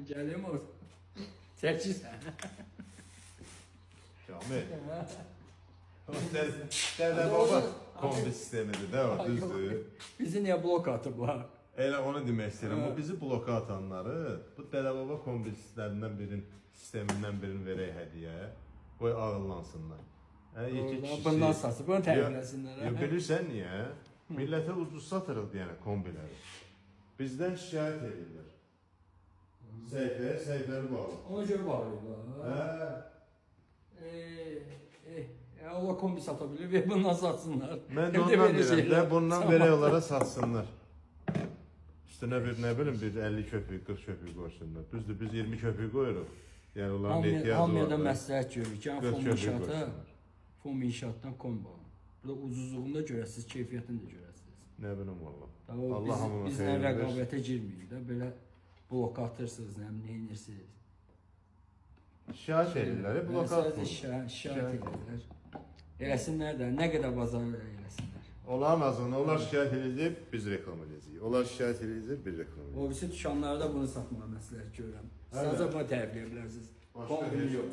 Gəlim o. Çəkirsən. Kamil. Dədə baba kombi sistemidir də o, düzdür. Bizi niyə blok atıblar? Elə onu demək istəyirəm. Bu bizi bloka atanları, bu Dədə baba kombi sistemindən birini verək hədiyyə. Qoy ağıllansınlar. Bundan satıb, bunu təqibləsinlər. Bilirsən niyə? Millətə ucuz satırıq deyənə kombiləri. Bizdən şikayət edirlər. Səhifələri bağlı. Ona görə bağlayırlar. Allah kombi sata bilir və bundan satsınlar. Mən də ondan deyirəm də, bundan verək onlara satsınlar. Üstünə bir, nə bilim, bir 50 köpük, 40 köpük qoysunlar. Düzdür, biz 20 köpük qoyuruq. Yəni, onların ehtiyacı var. Hamıya da məsləhət görürük ki, FOM inşaatdan kombi alın. Burada ucuzluğunda görəsiniz, keyfiyyətini də görəsiniz. Nə bilim, Allah hamına biz xeyir versin. rəqabətə girmirik də, belə blok atırsınız, neyinirsiniz? Şikayət edirlər, blok atmırlar. Şikayət edirlər. Eləsinlər də, nə qədər bazar eləsinlər. Onların azından, onlar şikayət edəcək, biz reklam edəcəyik. Onlar şikayət edəcək, biz reklam edəcəyik. O birisi dükanlarda bunu satmağa məsləhət görürəm. Sadəcə bunu tərifləyə bilərsiniz. Başqa Kombini yox.